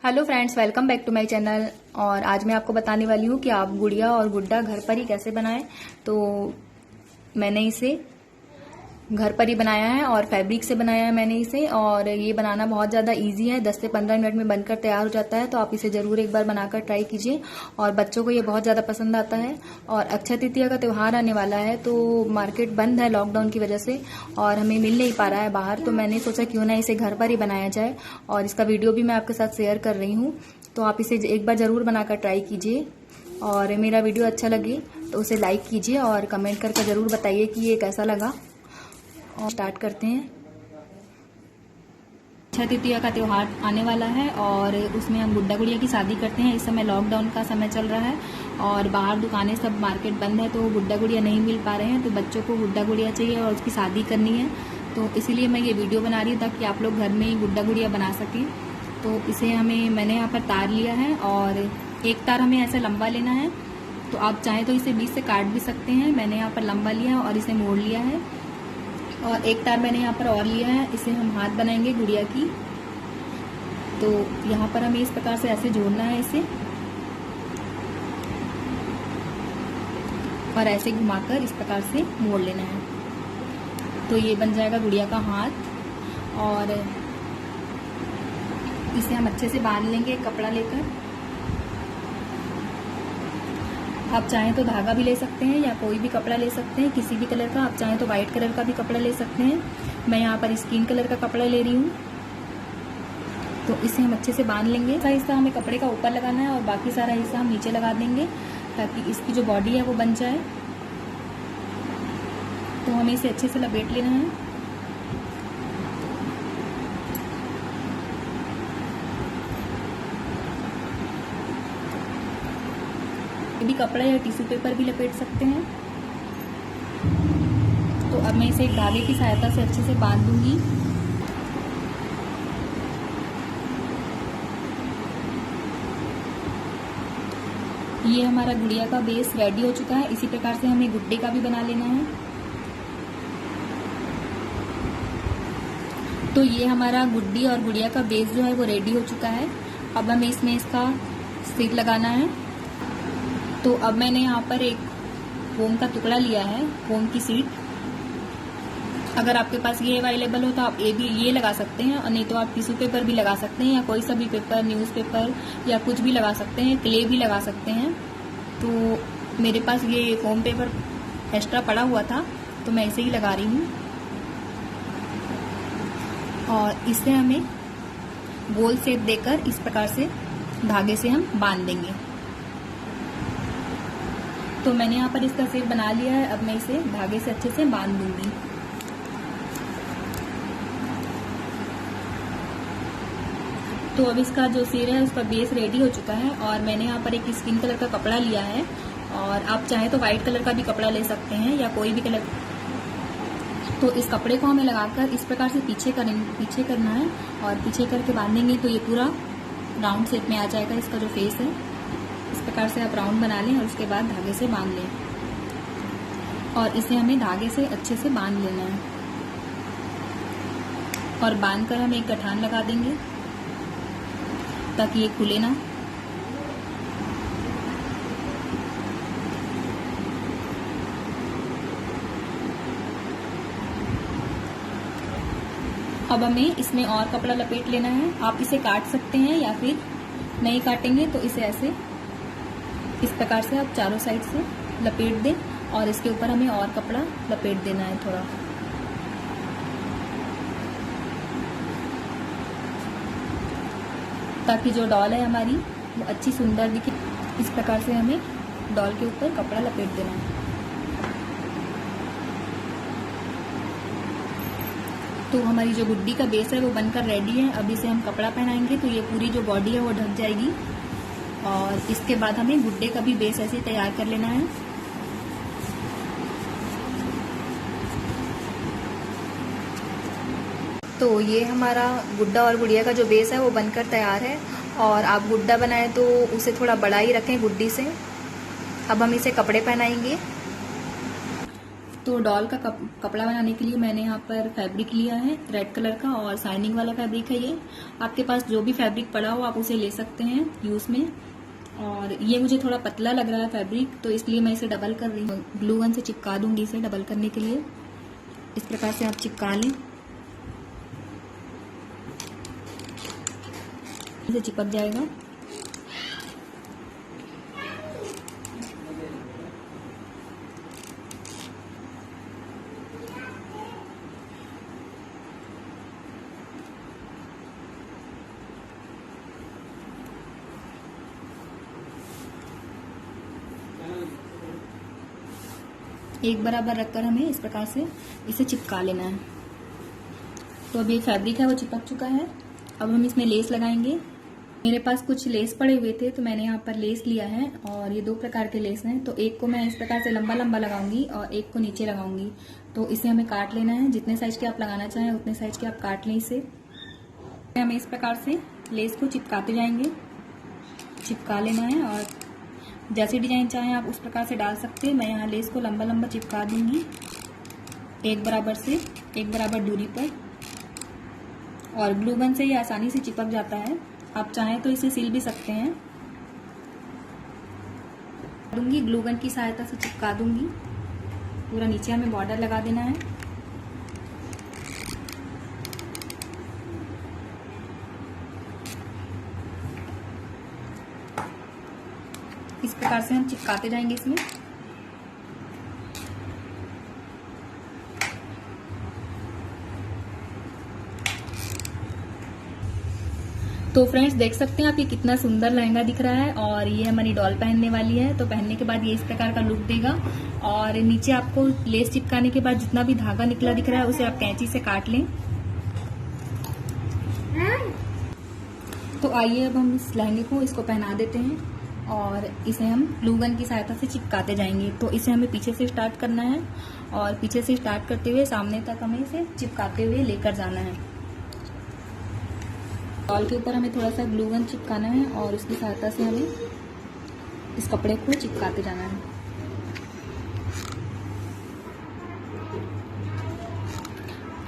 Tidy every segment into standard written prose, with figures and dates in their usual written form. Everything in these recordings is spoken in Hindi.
Hello friends, welcome back to my channel. और आज मैं आपको बताने वाली हूँ कि आप गुड़िया और गुड्डा घर पर ही कैसे बनाएं। तो मैंने इसे घर पर ही बनाया है और फैब्रिक से बनाया है मैंने इसे। और ये बनाना बहुत ज़्यादा इजी है, 10 से 15 मिनट में बनकर तैयार हो जाता है। तो आप इसे ज़रूर एक बार बनाकर ट्राई कीजिए और बच्चों को ये बहुत ज़्यादा पसंद आता है। और अक्षय तृतीया का त्यौहार आने वाला है, तो मार्केट बंद है लॉकडाउन की वजह से और हमें मिल नहीं पा रहा है बाहर। तो मैंने सोचा क्यों ना इसे घर पर ही बनाया जाए और इसका वीडियो भी मैं आपके साथ शेयर कर रही हूँ। तो आप इसे एक बार ज़रूर बनाकर ट्राई कीजिए और मेरा वीडियो अच्छा लगे तो उसे लाइक कीजिए और कमेंट करके ज़रूर बताइए कि ये कैसा लगा। और स्टार्ट करते हैं। अक्षय तृतीया का त्यौहार आने वाला है और उसमें हम गुड्डा गुड़िया की शादी करते हैं। इस समय लॉकडाउन का समय चल रहा है और बाहर दुकानें सब मार्केट बंद है, तो गुड्डा गुड़िया नहीं मिल पा रहे हैं। तो बच्चों को गुड्डा गुड़िया चाहिए और उसकी शादी करनी है, तो इसीलिए मैं ये वीडियो बना रही हूँ ताकि आप लोग घर में ही गुड्डा गुड़िया बना सकें। तो इसे मैंने यहाँ पर तार लिया है और एक तार हमें ऐसा लंबा लेना है। तो आप चाहें तो इसे बीच से काट भी सकते हैं। मैंने यहाँ पर लंबा लिया और इसे मोड़ लिया है और एक तार मैंने यहाँ पर और लिया है। इसे हम हाथ बनाएंगे गुड़िया की। तो यहाँ पर हमें इस प्रकार से ऐसे जोड़ना है इसे और ऐसे घुमाकर इस प्रकार से मोड़ लेना है। तो ये बन जाएगा गुड़िया का हाथ और इसे हम अच्छे से बांध लेंगे कपड़ा लेकर। आप चाहें तो धागा भी ले सकते हैं या कोई भी कपड़ा ले सकते हैं, किसी भी कलर का। आप चाहें तो वाइट कलर का भी कपड़ा ले सकते हैं। मैं यहाँ पर स्किन कलर का कपड़ा ले रही हूँ। तो इसे हम अच्छे से बांध लेंगे। ऐसा हिस्सा हमें कपड़े का ऊपर लगाना है और बाकी सारा हिस्सा हम नीचे लगा देंगे ताकि इसकी जो बॉडी है वो बन जाए। तो हमें इसे अच्छे से लपेट लेना है। भी कपड़ा या टिश्यू पेपर भी लपेट सकते हैं। तो अब मैं इसे एक धागे की सहायता से अच्छे से बांध दूंगी। ये हमारा गुड़िया का बेस रेडी हो चुका है। इसी प्रकार से हमें गुड्डे का भी बना लेना है। तो ये हमारा गुड्डी और गुड़िया का बेस जो है वो रेडी हो चुका है। अब हमें इसमें इसका सिर लगाना है। तो अब मैंने यहाँ पर एक फोम का टुकड़ा लिया है, फोम की सीट। अगर आपके पास ये अवेलेबल हो तो आप ये लगा सकते हैं और नहीं तो आप टिश्यू पेपर भी लगा सकते हैं या कोई सा भी पेपर, न्यूज़पेपर या कुछ भी लगा सकते हैं, क्ले भी लगा सकते हैं। तो मेरे पास ये फोम पेपर एक्स्ट्रा पड़ा हुआ था तो मैं इसे ही लगा रही हूँ। और इसे हमें गोल शेप देकर इस प्रकार से धागे से हम बांध देंगे। तो मैंने यहाँ पर इसका शेप बना लिया है। अब मैं इसे धागे से अच्छे से बांध दूंगी। तो अब इसका जो सिर है उसका बेस रेडी हो चुका है और मैंने यहाँ पर एक स्किन कलर का कपड़ा लिया है और आप चाहें तो व्हाइट कलर का भी कपड़ा ले सकते हैं या कोई भी कलर। तो इस कपड़े को हमें लगाकर इस प्रकार से पीछे करना है और पीछे करके बांधेंगे तो ये पूरा राउंड शेप में आ जाएगा। इसका जो फेस है इस प्रकार से आप राउंड बना लें और उसके बाद धागे से बांध लें और इसे हमें धागे से अच्छे से बांध लेना है। और बांधकर हम एक गठान लगा देंगे ताकि ये खुले ना। अब हमें इसमें और कपड़ा लपेट लेना है। आप इसे काट सकते हैं या फिर नहीं काटेंगे तो इसे ऐसे इस प्रकार से आप चारों साइड से लपेट दें और इसके ऊपर हमें और कपड़ा लपेट देना है थोड़ा। ताकि जो डॉल है हमारी वो अच्छी सुंदर दिखे। इस प्रकार से हमें डॉल के ऊपर कपड़ा लपेट देना है। तो हमारी जो गुड्डी का बेस है वो बनकर रेडी है। अब इसे हम कपड़ा पहनाएंगे तो ये पूरी जो बॉडी है वो ढक जाएगी और इसके बाद हमें गुड्डे का भी बेस ऐसे तैयार कर लेना है। तो ये हमारा गुड्डा और गुड़िया का जो बेस है वो बनकर तैयार है। और आप गुड्डा बनाएं तो उसे थोड़ा बड़ा ही रखें गुड्डी से। अब हम इसे कपड़े पहनाएंगे। तो डॉल का कपड़ा बनाने के लिए मैंने यहाँ पर फैब्रिक लिया है रेड कलर का और शाइनिंग वाला फैब्रिक है ये। आपके पास जो भी फैब्रिक पड़ा हो आप उसे ले सकते हैं यूज में। और ये मुझे थोड़ा पतला लग रहा है फैब्रिक, तो इसलिए मैं इसे डबल कर रही हूँ। ग्लू गन से चिपका दूंगी इसे डबल करने के लिए। इस प्रकार से आप चिपका लें, इसे चिपक जाएगा। एक बराबर रखकर हमें इस प्रकार से इसे चिपका लेना है। तो अभी फैब्रिक है वो चिपक चुका है। अब हम इसमें लेस लगाएंगे। मेरे पास कुछ लेस पड़े हुए थे तो मैंने यहाँ पर लेस लिया है और ये 2 प्रकार के लेस हैं। तो एक को मैं इस प्रकार से लंबा लंबा लगाऊंगी और एक को नीचे लगाऊंगी। तो इसे हमें काट लेना है। जितने साइज के आप लगाना चाहें उतने साइज के आप काट लें इसे। हमें इस प्रकार से लेस को चिपकाते जाएंगे, चिपका लेना है और जैसे डिजाइन चाहें आप उस प्रकार से डाल सकते हैं। मैं यहाँ लेस को लंबा लंबा चिपका दूंगी एक बराबर दूरी पर। और ग्लू गन से ये आसानी से चिपक जाता है। आप चाहें तो इसे सील भी सकते हैं। दूंगी ग्लू गन की सहायता से चिपका दूंगी। पूरा नीचे हमें बॉर्डर लगा देना है। इस प्रकार से हम चिपकाते जाएंगे इसमें। तो फ्रेंड्स देख सकते हैं आप, ये कितना सुंदर लहंगा दिख रहा है। और ये हमारी डॉल पहनने वाली है, तो पहनने के बाद ये इस प्रकार का लुक देगा। और नीचे आपको लेस चिपकाने के बाद जितना भी धागा निकला दिख रहा है उसे आप कैंची से काट लें। तो आइए अब हम इस लहंगे को इसको पहना देते हैं और इसे हम ग्लू गन की सहायता से चिपकाते जाएंगे। तो इसे हमें पीछे से स्टार्ट करना है और पीछे से स्टार्ट करते हुए सामने तक हमें इसे चिपकाते हुए लेकर जाना है। डॉल के ऊपर हमें थोड़ा सा ग्लू गन चिपकाना है और उसकी सहायता से हमें इस कपड़े को चिपकाते जाना है।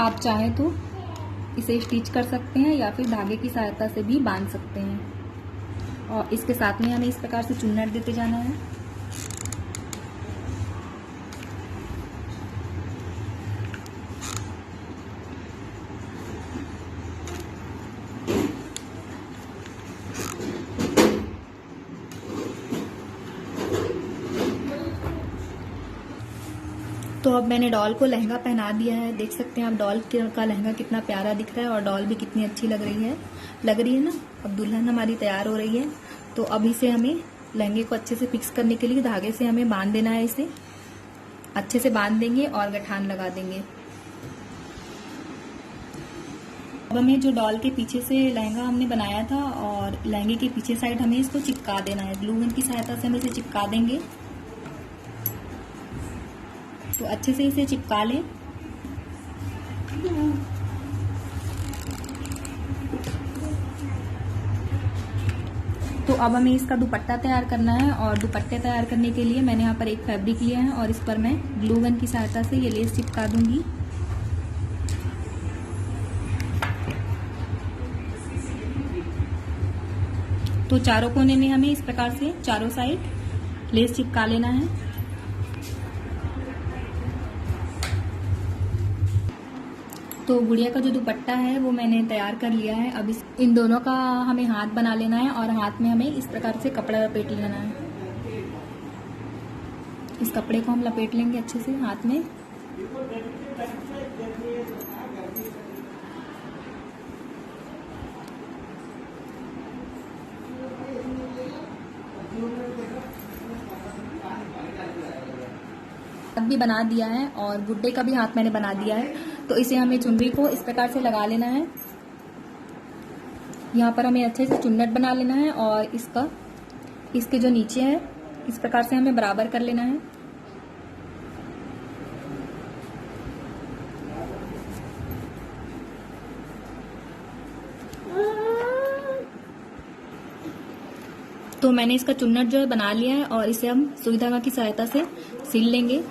आप चाहें तो इसे स्टिच कर सकते हैं या फिर धागे की सहायता से भी बांध सकते हैं। और इसके साथ में हमें इस प्रकार से चुन्नट देते जाना है। तो अब मैंने डॉल को लहंगा पहना दिया है। देख सकते हैं आप डॉल का लहंगा कितना प्यारा दिख रहा है और डॉल भी कितनी अच्छी लग रही है ना। अब दुल्हन हमारी तैयार हो रही है। तो अब इसे हमें लहंगे को अच्छे से फिक्स करने के लिए धागे से हमें बांध देना है। इसे अच्छे से बांध देंगे और गठान लगा देंगे। अब हमें जो डॉल के पीछे से लहंगा हमने बनाया था और लहंगे के पीछे साइड हमें इसको चिपका देना है। ग्लू गन की सहायता से हम इसे चिपका देंगे। तो अच्छे से इसे चिपका लें। तो अब हमें इसका दुपट्टा तैयार करना है और दुपट्टे तैयार करने के लिए मैंने यहाँ पर एक फैब्रिक लिया है और इस पर मैं ग्लू गन की सहायता से ये लेस चिपका दूंगी। तो चारों कोने में हमें इस प्रकार से चारों साइड लेस चिपका लेना है। तो गुड़िया का जो दुपट्टा है वो मैंने तैयार कर लिया है। अब इन दोनों का हमें हाथ बना लेना है और हाथ में हमें इस प्रकार से कपड़ा लपेट लेना है। इस कपड़े को हम लपेट लेंगे अच्छे से हाथ में। हाथ भी बना दिया है और गुड्डे का भी हाथ मैंने बना दिया है। तो इसे हमें चुनरी को इस प्रकार से लगा लेना है। यहाँ पर हमें अच्छे से चुन्नट बना लेना है और इसके जो नीचे है इस प्रकार से हमें बराबर कर लेना है। तो मैंने इसका चुन्नट जो है बना लिया है और इसे हम सुई धागा की सहायता से सिल लेंगे।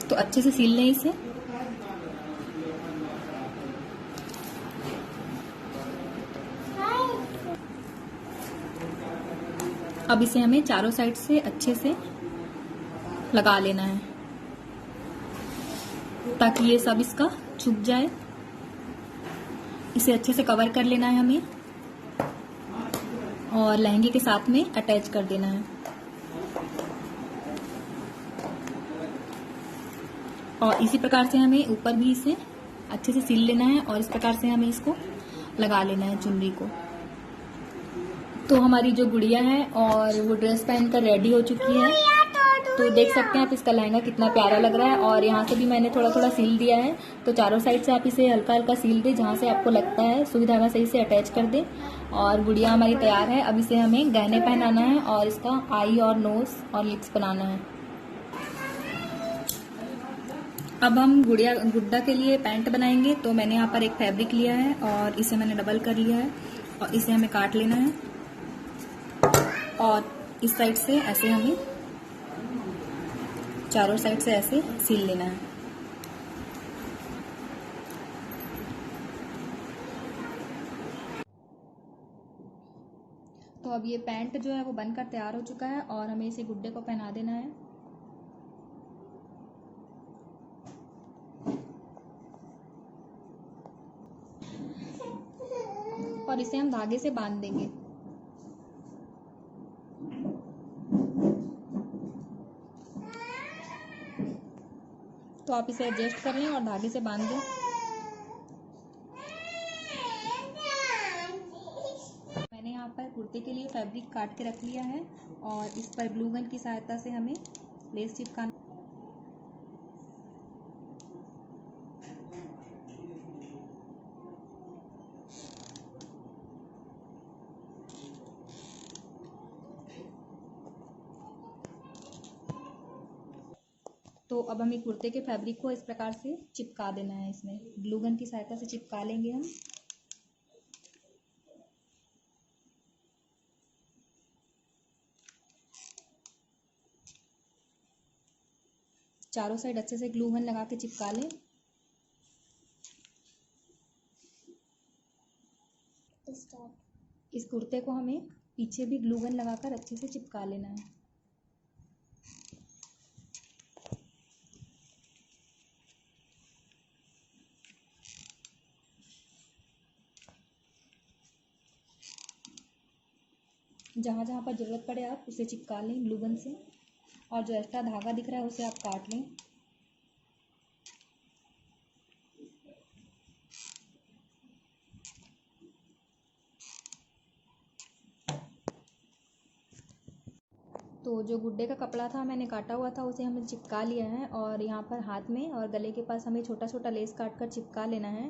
तो अच्छे से सील लें इसे। अब इसे हमें चारों साइड से अच्छे से लगा लेना है ताकि ये सब इसका छुप जाए। इसे अच्छे से कवर कर लेना है हमें और लहंगे के साथ में अटैच कर देना है। और इसी प्रकार से हमें ऊपर भी इसे अच्छे से सिल लेना है और इस प्रकार से हमें इसको लगा लेना है चुनरी को। तो हमारी जो गुड़िया है और वो ड्रेस पहनकर रेडी हो चुकी है। तो देख सकते हैं आप इसका लहंगा कितना प्यारा लग रहा है। और यहाँ से भी मैंने थोड़ा थोड़ा सील दिया है। तो चारों साइड से आप इसे हल्का हल्का सील दें, जहाँ से आपको लगता है सुई धागा सही से अटैच कर दें। और गुड़िया हमारी तैयार है। अब इसे हमें गहने पहनाना है और इसका आई और नोज और लिप्स बनाना है। अब हम गुड्डा के लिए पैंट बनाएंगे। तो मैंने यहाँ पर एक फैब्रिक लिया है और इसे मैंने डबल कर लिया है और इसे हमें काट लेना है और इस साइड से ऐसे हमें चारों साइड से ऐसे सील लेना है। तो अब ये पैंट जो है वो बनकर तैयार हो चुका है और हमें इसे गुड्डे को पहना देना है। और इसे हम धागे से बांध देंगे। तो आप इसे एडजस्ट कर लें और धागे से बांध दें। मैंने यहाँ पर कुर्ते के लिए फैब्रिक काट के रख लिया है और इस पर ग्लू गन की सहायता से हमें लेस चिपकाना। तो अब हमें कुर्ते के फैब्रिक को इस प्रकार से चिपका देना है। इसमें ग्लू गन की सहायता से चिपका लेंगे हम। चारों साइड अच्छे से ग्लू गन लगा के चिपका लें। इस कुर्ते को हमें पीछे भी ग्लू गन लगाकर अच्छे से चिपका लेना है। जहाँ जहाँ पर ज़रूरत पड़े आप उसे चिपका लें ग्लू गन से। और जो एक्स्ट्रा धागा दिख रहा है उसे आप काट लें। तो जो गुड्डे का कपड़ा था मैंने काटा हुआ था उसे हमने चिपका लिया है और यहाँ पर हाथ में और गले के पास हमें छोटा छोटा लेस काट कर चिपका लेना है।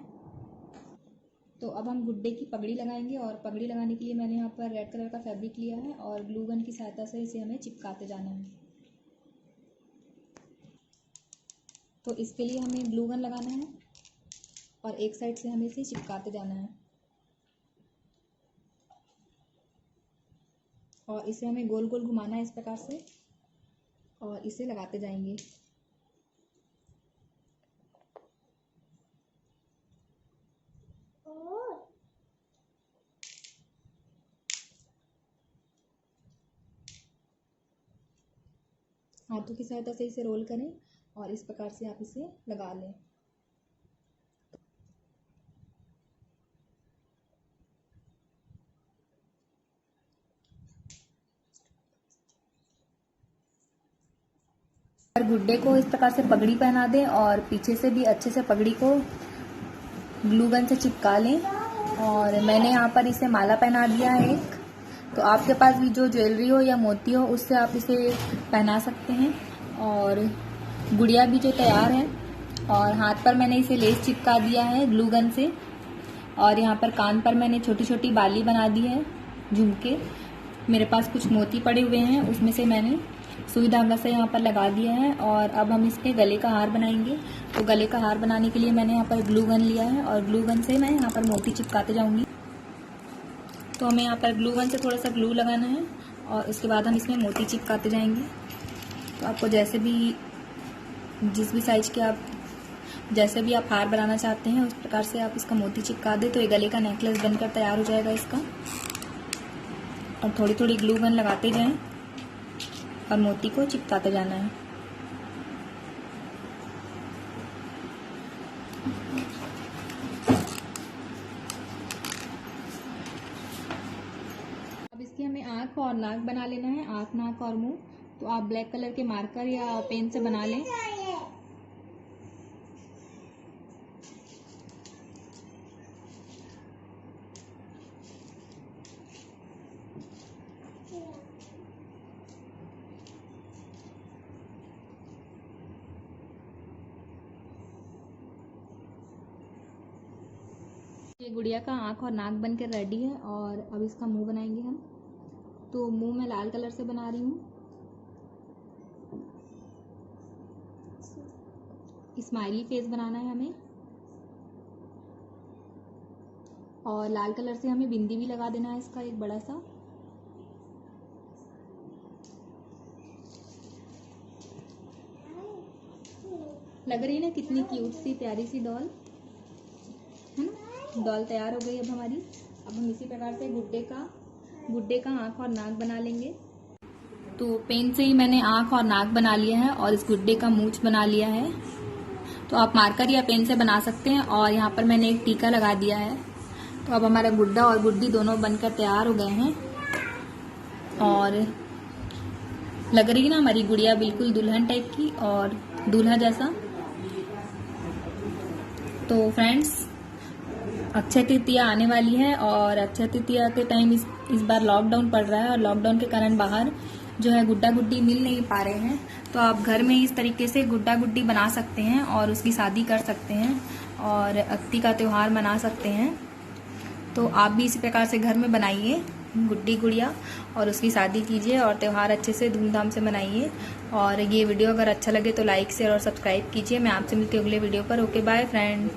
तो अब हम गुड्डे की पगड़ी लगाएंगे और पगड़ी लगाने के लिए मैंने यहाँ पर रेड कलर का फैब्रिक लिया है और ग्लू गन की सहायता से इसे हमें चिपकाते जाना है। तो इसके लिए हमें ग्लू गन लगाना है और एक साइड से हमें इसे चिपकाते जाना है और इसे हमें गोल गोल घुमाना है इस प्रकार से और इसे लगाते जाएंगे। हाथों की सहायता से इसे रोल करें और इस प्रकार से आप इसे लगा लें। गुड्डे को इस प्रकार से पगड़ी पहना दें और पीछे से भी अच्छे से पगड़ी को ग्लू गन से चिपका लें। और मैंने यहाँ पर इसे माला पहना दिया है एक। तो आपके पास भी जो ज्वेलरी हो या मोती हो उससे आप इसे पहना सकते हैं। और गुड़िया भी जो तैयार है और हाथ पर मैंने इसे लेस चिपका दिया है ग्लू गन से। और यहाँ पर कान पर मैंने छोटी छोटी बाली बना दी है झुमके। मेरे पास कुछ मोती पड़े हुए हैं उसमें से मैंने सुई धागा से यहाँ पर लगा दिया है। और अब हम इसके गले का हार बनाएंगे। तो गले का हार बनाने के लिए मैंने यहाँ पर ग्लू गन लिया है और ग्लू गन से मैं यहाँ पर मोती चिपकाते जाऊंगी। तो हमें यहाँ पर ग्लू गन से थोड़ा सा ग्लू लगाना है और उसके बाद हम इसमें मोती चिपकाते जाएंगे। तो आपको जैसे भी जिस भी साइज के आप जैसे भी आप हार बनाना चाहते हैं उस प्रकार से आप इसका मोती चिपका दें तो ये गले का नेकलेस बनकर तैयार हो जाएगा इसका। और थोड़ी थोड़ी ग्लू गन लगाते जाएं और मोती को चिपकाते जाना है। अब इसकी हमें आँख और नाक बना लेना है, आँख, नाक और मुंह। तो आप ब्लैक कलर के मार्कर या पेन से बना लें। ये गुड़िया का आँख और नाक बनकर रेडी है और अब इसका मुंह बनाएंगे हम। तो मुंह मैं लाल कलर से बना रही हूँ। स्माइली फेस बनाना है हमें और लाल कलर से हमें बिंदी भी लगा देना है इसका एक बड़ा सा। लग रही है ना कितनी क्यूट सी प्यारी सी डॉल है ना। डॉल तैयार हो गई अब हमारी। अब हम इसी प्रकार से गुड्डे का आँख और नाक बना लेंगे। तो पेन से ही मैंने आँख और नाक बना लिया है और इस गुड्डे का मूंछ बना लिया है। तो आप मार्कर या पेन से बना सकते हैं और यहाँ पर मैंने एक टीका लगा दिया है। तो अब हमारा गुड्डा और गुड्डी दोनों बनकर तैयार हो गए हैं और लग रही है ना हमारी गुड़िया बिल्कुल दुल्हन टाइप की और दूल्हा जैसा। तो फ्रेंड्स, अक्षय तृतीया आने वाली है और अक्षय तृतीया के टाइम इस बार लॉकडाउन पड़ रहा है और लॉकडाउन के कारण बाहर जो है गुड्डा गुड्डी मिल नहीं पा रहे हैं। तो आप घर में इस तरीके से गुड्डा गुड्डी बना सकते हैं और उसकी शादी कर सकते हैं और अक्ति का त्यौहार मना सकते हैं। तो आप भी इसी प्रकार से घर में बनाइए गुड्डी गुड़िया और उसकी शादी कीजिए और त्यौहार अच्छे से धूमधाम से मनाइए। और ये वीडियो अगर अच्छा लगे तो लाइक शेयर और सब्सक्राइब कीजिए। मैं आपसे मिलती हूँ अगले वीडियो पर। Okay bye friend.